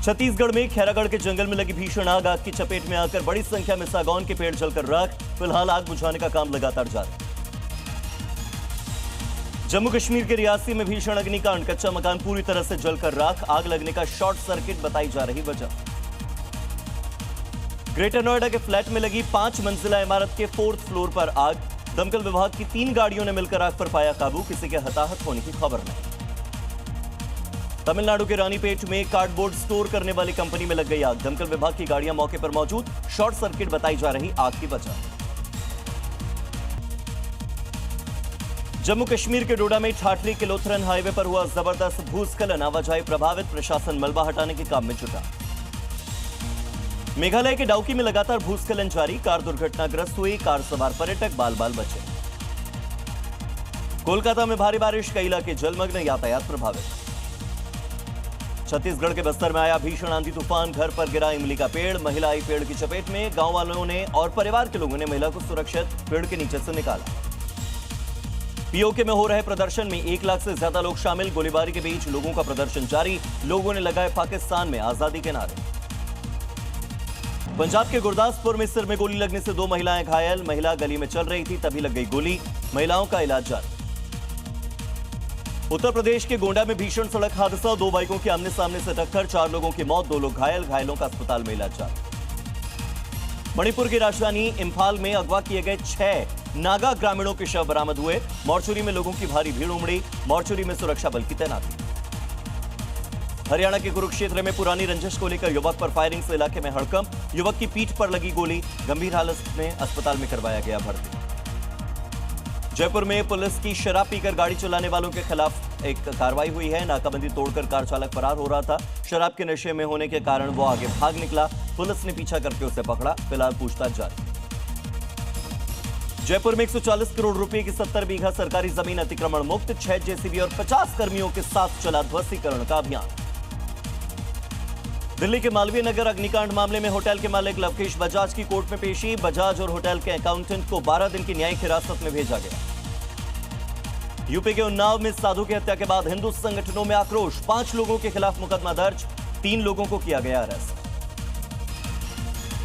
छत्तीसगढ़ में खैरागढ़ के जंगल में लगी भीषण आग की चपेट में आकर बड़ी संख्या में सागौन के पेड़ जलकर राख। फिलहाल आग बुझाने का काम लगातार जारी। जम्मू कश्मीर के रियासी में भीषण अग्निकांड, कच्चा मकान पूरी तरह से जलकर राख। आग लगने का शॉर्ट सर्किट बताई जा रही वजह। ग्रेटर नोएडा के फ्लैट में लगी 5 मंजिला इमारत के 4th फ्लोर पर आग। दमकल विभाग की 3 गाड़ियों ने मिलकर आग पर पाया काबू। किसी के हताहत होने की खबर नहीं। तमिलनाडु के रानीपेट में कार्डबोर्ड स्टोर करने वाली कंपनी में लग गई आग। दमकल विभाग की गाड़ियां मौके पर मौजूद। शॉर्ट सर्किट बताई जा रही आग की वजह। जम्मू कश्मीर के डोडा में ठाठरी किलोथरन हाईवे पर हुआ जबरदस्त भूस्खलन। आवाजाही प्रभावित, प्रशासन मलबा हटाने के काम में जुटा। मेघालय के डाउकी में लगातार भूस्खलन जारी। कार दुर्घटनाग्रस्त हुई, कार सवार पर्यटक बाल बाल बचे। कोलकाता में भारी बारिश, कई इलाके जलमग्न, यातायात प्रभावित। छत्तीसगढ़ के बस्तर में आया भीषण आंधी तूफान, घर पर गिरा इमली का पेड़, महिला आई पेड़ की चपेट में। गांव वालों ने और परिवार के लोगों ने महिला को सुरक्षित पेड़ के नीचे से निकाला। पीओके में हो रहे प्रदर्शन में 1 लाख से ज्यादा लोग शामिल। गोलीबारी के बीच लोगों का प्रदर्शन जारी। लोगों ने लगाए पाकिस्तान में आजादी के नारे। पंजाब के गुरदासपुर में सिर में गोली लगने से 2 महिलाएं घायल। महिला गली में चल रही थी, तभी लग गई गोली। महिलाओं का इलाज जारी। उत्तर प्रदेश के गोंडा में भीषण सड़क हादसा, 2 बाइकों की आमने सामने से टक्कर, 4 लोगों की मौत, 2 लोग घायल। घायलों का अस्पताल में इलाज जारी। मणिपुर की राजधानी इंफाल में अगवा किए गए 6 नागा ग्रामीणों के शव बरामद हुए। मॉर्चुरी में लोगों की भारी भीड़ उमड़ी। मॉर्चुरी में सुरक्षा बल की तैनाती। हरियाणा के कुरुक्षेत्र में पुरानी रंजिश को लेकर युवक पर फायरिंग से इलाके में हड़कंप। युवक की पीठ पर लगी गोली, गंभीर हालत में अस्पताल में करवाया गया भर्ती। जयपुर में पुलिस की शराब पीकर गाड़ी चलाने वालों के खिलाफ एक कार्रवाई हुई है। नाकाबंदी तोड़कर कार चालक फरार हो रहा था। शराब के नशे में होने के कारण वो आगे भाग निकला। पुलिस ने पीछा करके उसे पकड़ा। फिलहाल पूछताछ जारी। जयपुर में 140 करोड़ रुपए की 70 बीघा सरकारी जमीन अतिक्रमण मुक्त। 6 जेसीबी और 50 कर्मियों के साथ चला ध्वस्तीकरण का अभियान। दिल्ली के मालवीय नगर अग्निकांड मामले में होटल के मालिक लवकेश बजाज की कोर्ट में पेशी। बजाज और होटल के अकाउंटेंट को 12 दिन की न्यायिक हिरासत में भेजा गया। यूपी के उन्नाव में साधु की हत्या के बाद हिंदू संगठनों में आक्रोश। 5 लोगों के खिलाफ मुकदमा दर्ज, 3 लोगों को किया गया अरेस्ट।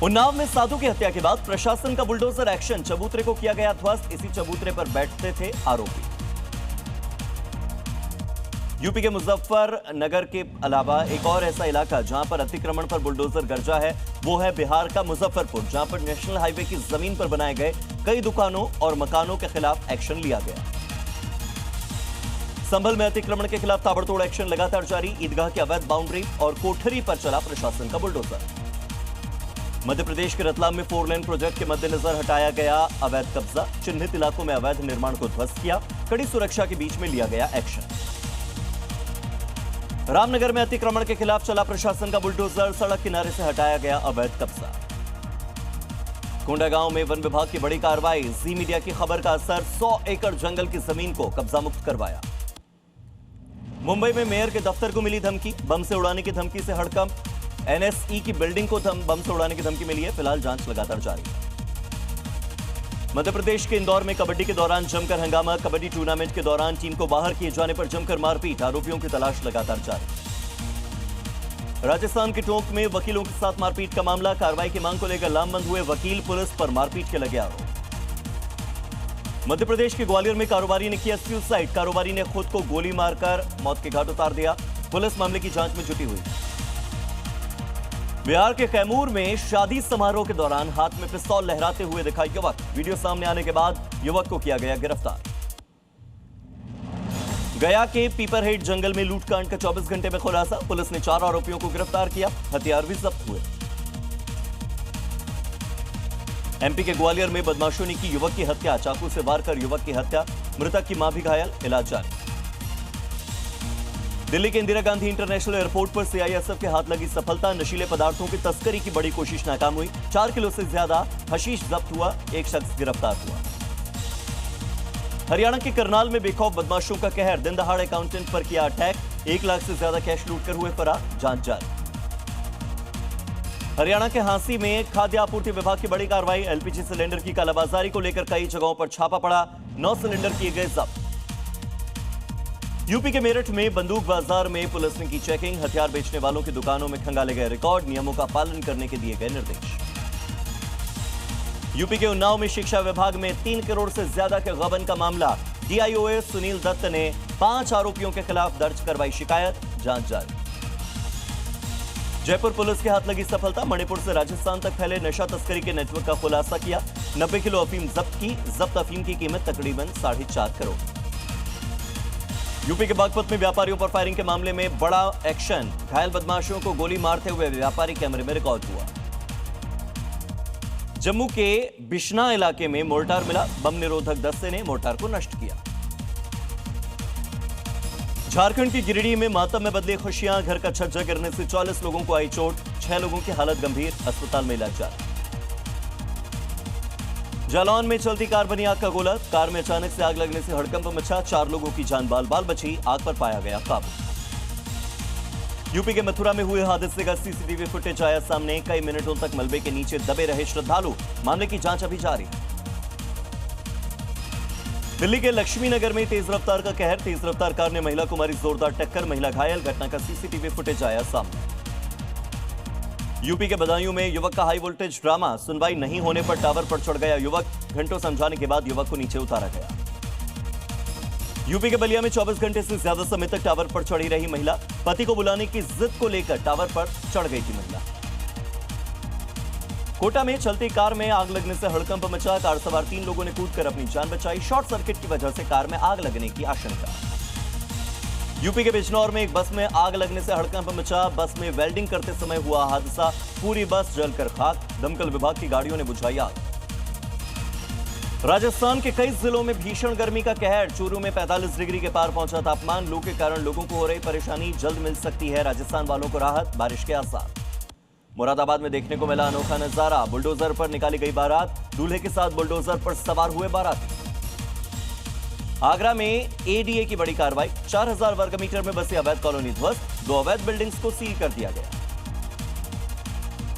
उन्नाव में साधु की हत्या के बाद प्रशासन का बुलडोजर एक्शन। चबूतरे को किया गया ध्वस्त। इसी चबूतरे पर बैठते थे आरोपी। यूपी के मुजफ्फरनगर के अलावा एक और ऐसा इलाका जहां पर अतिक्रमण पर बुलडोजर गरजा है, वो है बिहार का मुजफ्फरपुर, जहां पर नेशनल हाईवे की जमीन पर बनाए गए कई दुकानों और मकानों के खिलाफ एक्शन लिया गया। संभल में अतिक्रमण के खिलाफ ताबड़तोड़ एक्शन लगातार जारी। ईदगाह की अवैध बाउंड्री और कोठरी पर चला प्रशासन का बुलडोजर। मध्य प्रदेश के रतलाम में 4 लेन प्रोजेक्ट के मद्देनजर हटाया गया अवैध कब्जा। चिन्हित इलाकों में अवैध निर्माण को ध्वस्त किया। कड़ी सुरक्षा के बीच में लिया गया एक्शन। रामनगर में अतिक्रमण के खिलाफ चला प्रशासन का बुलडोजर। सड़क किनारे से हटाया गया अवैध कब्जा। कोंडागांव में वन विभाग की बड़ी कार्रवाई। जी मीडिया की खबर का असर, 100 एकड़ जंगल की जमीन को कब्जा मुक्त करवाया। मुंबई में मेयर के दफ्तर को मिली धमकी, बम से उड़ाने की धमकी से हड़कंप। एनएसई की बिल्डिंग को बम से उड़ाने की धमकी मिली है। फिलहाल जांच लगातार जारी। मध्य प्रदेश के इंदौर में कबड्डी के दौरान जमकर हंगामा। कबड्डी टूर्नामेंट के दौरान टीम को बाहर किए जाने पर जमकर मारपीट। आरोपियों की तलाश लगातार जारी। राजस्थान के टोंक में वकीलों के साथ मारपीट का मामला। कार्रवाई की मांग को लेकर लामबंद हुए वकील। पुलिस पर मारपीट के लगे आरोप। मध्य प्रदेश के ग्वालियर में कारोबारी ने किया सुसाइड। कारोबारी ने खुद को गोली मारकर मौत के घाट उतार दिया। पुलिस मामले की जांच में जुटी हुई। बिहार के कैमूर में शादी समारोह के दौरान हाथ में पिस्तौल लहराते हुए दिखा युवक। वीडियो सामने आने के बाद युवक को किया गया गिरफ्तार। गया के पीपरहेड जंगल में लूटकांड का 24 घंटे में खुलासा। पुलिस ने 4 आरोपियों को गिरफ्तार किया। हथियार भी जब्त हुए। एमपी के ग्वालियर में बदमाशों ने की युवक की हत्या। चाकू से वार कर युवक की हत्या। मृतक की मां भी घायल, इलाज जारी। दिल्ली के इंदिरा गांधी इंटरनेशनल एयरपोर्ट पर सीआईएसएफ के हाथ लगी सफलता। नशीले पदार्थों की तस्करी की बड़ी कोशिश नाकाम हुई। 4 किलो से ज्यादा हशीश जब्त हुआ। एक शख्स गिरफ्तार हुआ। हरियाणा के करनाल में बेखौफ बदमाशों का कहर। दिन दहाड़े अकाउंटेंट पर किया अटैक। 1 लाख से ज्यादा कैश लूटकर हुए फरार। जांच जारी। हरियाणा के हांसी में खाद्य आपूर्ति विभाग की बड़ी कार्रवाई। एलपीजी सिलेंडर की कालाबाजारी को लेकर कई जगहों पर छापा पड़ा। 9 सिलेंडर किए गए जब्त। यूपी के मेरठ में बंदूक बाजार में पुलिस ने की चेकिंग। हथियार बेचने वालों की दुकानों में खंगाले गए रिकॉर्ड, नियमों का पालन करने के दिए गए निर्देश। यूपी के उन्नाव में शिक्षा विभाग में 3 करोड़ से ज्यादा के गबन का मामला। डीआईओएस सुनील दत्त ने 5 आरोपियों के खिलाफ दर्ज करवाई शिकायत, जांच जारी। जयपुर पुलिस के हाथ लगी सफलता। मणिपुर से राजस्थान तक फैले नशा तस्करी के नेटवर्क का खुलासा किया। 90 किलो अफीम जब्त की। जब्त अफीम की कीमत तकरीबन 4.5 करोड़। यूपी के बागपत में व्यापारियों पर फायरिंग के मामले में बड़ा एक्शन। घायल बदमाशों को गोली मारते हुए व्यापारी कैमरे में रिकॉर्ड हुआ। जम्मू के बिश्ना इलाके में मोर्टार मिला। बम निरोधक दस्ते ने मोर्टार को नष्ट किया। झारखंड की गिरिडीह में मातम में बदली खुशियां। घर का छज्जा गिरने से 40 लोगों को आई चोट। 6 लोगों की हालत गंभीर, अस्पताल में इलाज जारी। जालौन में चलती कार बनी आग का गोला। कार में अचानक से आग लगने से हड़कंप मचा। 4 लोगों की जान बाल बाल बची। आग पर पाया गया काबू। यूपी के मथुरा में हुए हादसे का सीसीटीवी फुटेज आया सामने। कई मिनटों तक मलबे के नीचे दबे रहे श्रद्धालु। मामले की जांच अभी जारी है। दिल्ली के लक्ष्मी नगर में तेज रफ्तार का कहर। तेज रफ्तार कार ने महिला को मारी जोरदार टक्कर, महिला घायल। घटना का सीसीटीवी फुटेज आया सामने। यूपी के बदायूं में युवक का हाई वोल्टेज ड्रामा। सुनवाई नहीं होने पर टावर पर चढ़ गया युवक। घंटों समझाने के बाद युवक को नीचे उतारा गया। यूपी के बलिया में 24 घंटे से ज्यादा समय तक टावर पर चढ़ी रही महिला। पति को बुलाने की जिद को लेकर टावर पर चढ़ गई थी महिला। कोटा में चलती कार में आग लगने से हड़कंप मचा। कार सवार 3 लोगों ने कूदकर अपनी जान बचाई। शॉर्ट सर्किट की वजह से कार में आग लगने की आशंका। यूपी के बिजनौर में एक बस में आग लगने से हड़कंप मचा। बस में वेल्डिंग करते समय हुआ हादसा। पूरी बस जलकर खाक। दमकल विभाग की गाड़ियों ने बुझाई आग। राजस्थान के कई जिलों में भीषण गर्मी का कहर। चूरू में 45 डिग्री के पार पहुंचा तापमान। लू के कारण लोगों को हो रही परेशानी। जल्द मिल सकती है राजस्थान वालों को राहत, बारिश के आसार। मुरादाबाद में देखने को मिला अनोखा नजारा। बुलडोजर पर निकाली गई बारात। दूल्हे के साथ बुलडोजर पर सवार हुए बाराती। आगरा में एडीए की बड़ी कार्रवाई। 4000 वर्ग मीटर में बसी अवैध कॉलोनी ध्वस्त। 2 अवैध बिल्डिंग्स को सील कर दिया गया।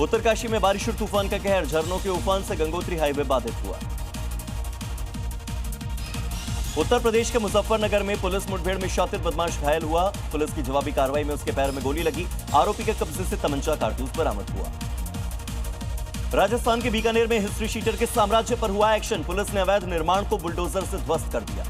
उत्तरकाशी में बारिश और तूफान का कहर। झरनों के उफान से गंगोत्री हाईवे बाधित हुआ। उत्तर प्रदेश के मुजफ्फरनगर में पुलिस मुठभेड़ में शातिर बदमाश घायल हुआ। पुलिस की जवाबी कार्रवाई में उसके पैर में गोली लगी। आरोपी के कब्जे से तमंचा कारतूस बरामद हुआ। राजस्थान के बीकानेर में हिस्ट्री शीटर के साम्राज्य पर हुआ एक्शन। पुलिस ने अवैध निर्माण को बुलडोजर से ध्वस्त कर दिया।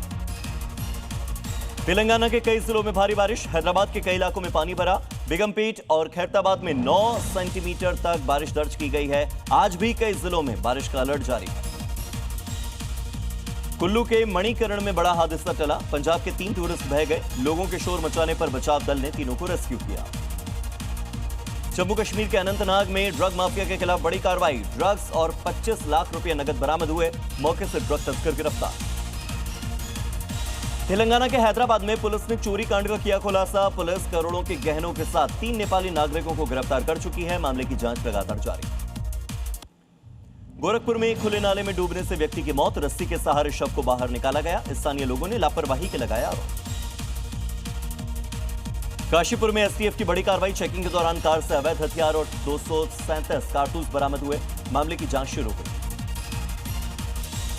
तेलंगाना के कई जिलों में भारी बारिश। हैदराबाद के कई इलाकों में पानी भरा। बेगमपेट और खैरताबाद में 9 सेंटीमीटर तक बारिश दर्ज की गई है। आज भी कई जिलों में बारिश का अलर्ट जारी है। कुल्लू के मणिकरण में बड़ा हादसा टला। पंजाब के 3 टूरिस्ट बह गए। लोगों के शोर मचाने पर बचाव दल ने तीनों को रेस्क्यू किया। जम्मू कश्मीर के अनंतनाग में ड्रग माफिया के खिलाफ बड़ी कार्रवाई। ड्रग्स और 25 लाख रुपए नकद बरामद हुए। मौके से ड्रग तस्कर गिरफ्तार। तेलंगाना के हैदराबाद में पुलिस ने चोरी कांड का किया खुलासा। पुलिस करोड़ों के गहनों के साथ 3 नेपाली नागरिकों को गिरफ्तार कर चुकी है। मामले की जांच लगातार जारी। गोरखपुर में खुले नाले में डूबने से व्यक्ति की मौत। रस्सी के सहारे शव को बाहर निकाला गया। स्थानीय लोगों ने लापरवाही के लगाया आरोप। काशीपुर में एसटीएफ की बड़ी कार्रवाई। चेकिंग के दौरान कार से अवैध हथियार और 237 कारतूस बरामद हुए। मामले की जांच शुरू हुई।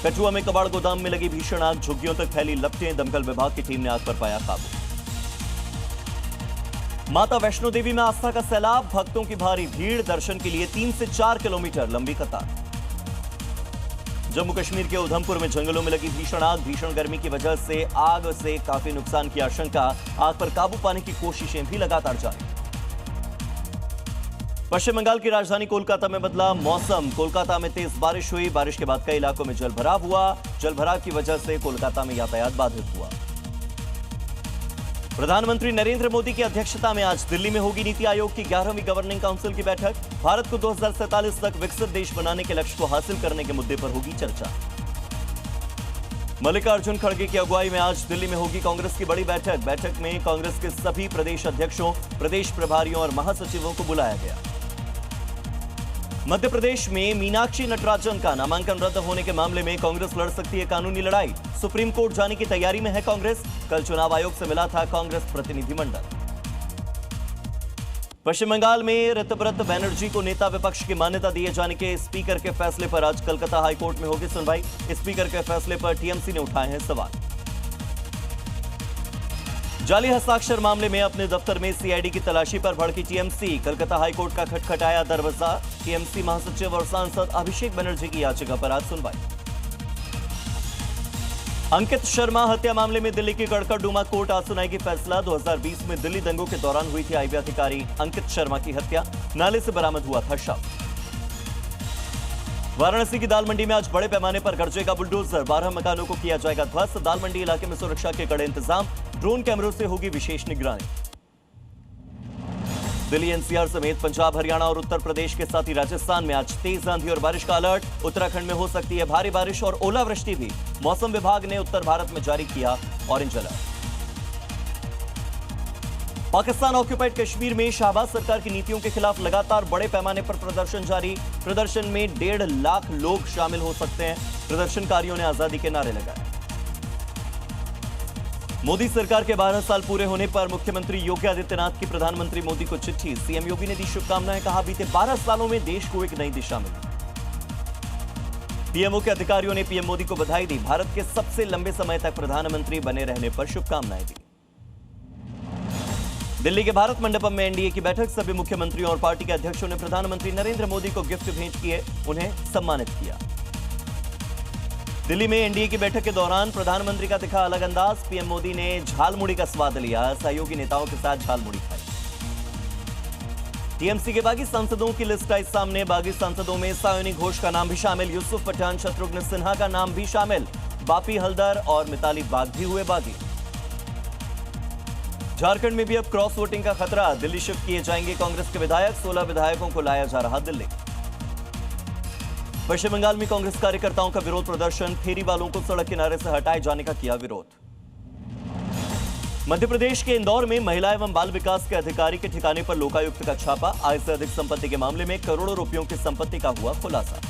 कठुआ में कबाड़ गोदाम में लगी भीषण आग। झुग्गियों तक फैली लपटें। दमकल विभाग की टीम ने आग पर पाया काबू। माता वैष्णो देवी में आस्था का सैलाब। भक्तों की भारी भीड़। दर्शन के लिए 3 से 4 किलोमीटर लंबी कतार। जम्मू कश्मीर के उधमपुर में जंगलों में लगी भीषण आग। भीषण गर्मी की वजह से आग से काफी नुकसान की आशंका। आग पर काबू पाने की कोशिशें भी लगातार जारी। पश्चिम बंगाल की राजधानी कोलकाता में बदला मौसम। कोलकाता में तेज बारिश हुई। बारिश के बाद कई इलाकों में जलभराव हुआ। जलभराव की वजह से कोलकाता में यातायात बाधित हुआ। प्रधानमंत्री नरेंद्र मोदी की अध्यक्षता में आज दिल्ली में होगी नीति आयोग की 11वीं गवर्निंग काउंसिल की बैठक। भारत को 2047 तक विकसित देश बनाने के लक्ष्य को हासिल करने के मुद्दे पर होगी चर्चा। मल्लिकार्जुन खड़गे की अगुवाई में आज दिल्ली में होगी कांग्रेस की बड़ी बैठक। बैठक में कांग्रेस के सभी प्रदेश अध्यक्षों, प्रदेश प्रभारियों और महासचिवों को बुलाया गया। मध्य प्रदेश में मीनाक्षी नटराजन का नामांकन रद्द होने के मामले में कांग्रेस लड़ सकती है कानूनी लड़ाई। सुप्रीम कोर्ट जाने की तैयारी में है कांग्रेस। कल चुनाव आयोग से मिला था कांग्रेस प्रतिनिधिमंडल। पश्चिम बंगाल में ऋतव्रत बनर्जी को नेता विपक्ष की मान्यता दिए जाने के स्पीकर के फैसले पर आज कलकत्ता हाईकोर्ट में होगी सुनवाई। स्पीकर के फैसले पर टीएमसी ने उठाए हैं सवाल। जाली हस्ताक्षर मामले में अपने दफ्तर में सीआईडी की तलाशी पर भड़की टीएमसी। कलकत्ता हाईकोर्ट का खटखटाया दरवाजा। टीएमसी महासचिव और सांसद अभिषेक बनर्जी की याचिका पर आज सुनवाई। अंकित शर्मा हत्या मामले में दिल्ली की कड़कड़डूमा कोर्ट आज सुनाएगी फैसला। 2020 में दिल्ली दंगों के दौरान हुई थी आईबी अधिकारी अंकित शर्मा की हत्या। नाले से बरामद हुआ था शव। वाराणसी की दाल मंडी में आज बड़े पैमाने पर गरजेगा बुलडोजर। 12 मकानों को किया जाएगा ध्वस्त। दाल मंडी इलाके में सुरक्षा के कड़े इंतजाम। ड्रोन कैमरों से होगी विशेष निगरानी। दिल्ली एनसीआर समेत पंजाब, हरियाणा और उत्तर प्रदेश के साथ ही राजस्थान में आज तेज आंधी और बारिश का अलर्ट। उत्तराखंड में हो सकती है भारी बारिश और ओलावृष्टि भी। मौसम विभाग ने उत्तर भारत में जारी किया orange alert. Pakistan occupied Kashmir में शहबाज सरकार की नीतियों के खिलाफ लगातार बड़े पैमाने पर प्रदर्शन जारी। प्रदर्शन में 1.5 लाख लोग शामिल हो सकते हैं। प्रदर्शनकारियों ने आजादी के नारे लगाए। मोदी सरकार के 12 साल पूरे होने पर मुख्यमंत्री योगी आदित्यनाथ की प्रधानमंत्री मोदी को चिट्ठी। सीएम योगी ने दी शुभकामनाएं। कहा बीते 12 सालों में देश को एक नई दिशा मिली। पीएमओ के अधिकारियों ने पीएम मोदी को बधाई दी। भारत के सबसे लंबे समय तक प्रधानमंत्री बने रहने पर शुभकामनाएं दी। दिल्ली के भारत मंडपम में एनडीए की बैठक। सभी मुख्यमंत्रियों और पार्टी के अध्यक्षों ने प्रधानमंत्री नरेंद्र मोदी को गिफ्ट भेंट किए, उन्हें सम्मानित किया। दिल्ली में एनडीए की बैठक के दौरान प्रधानमंत्री का दिखा अलग अंदाज। पीएम मोदी ने झालमुड़ी का स्वाद लिया। सहयोगी नेताओं के साथ झालमुड़ी खाई। टीएमसी के बागी सांसदों की लिस्ट आई सामने। बागी सांसदों में सायोनी घोष का नाम भी शामिल। यूसुफ पठान, शत्रुघ्न सिन्हा का नाम भी शामिल। बापी हलदर और मिताली बाग भी हुए बागी। झारखंड में भी अब क्रॉस वोटिंग का खतरा। दिल्ली शिफ्ट किए जाएंगे कांग्रेस के विधायक। 16 विधायकों को लाया जा रहा दिल्ली। पश्चिम बंगाल में कांग्रेस कार्यकर्ताओं का विरोध प्रदर्शन। फेरी वालों को सड़क किनारे से हटाए जाने का किया विरोध। मध्य प्रदेश के इंदौर में महिला एवं बाल विकास के अधिकारी के ठिकाने पर लोकायुक्त का छापा। आय से अधिक संपत्ति के मामले में करोड़ों रुपयों की संपत्ति का हुआ खुलासा।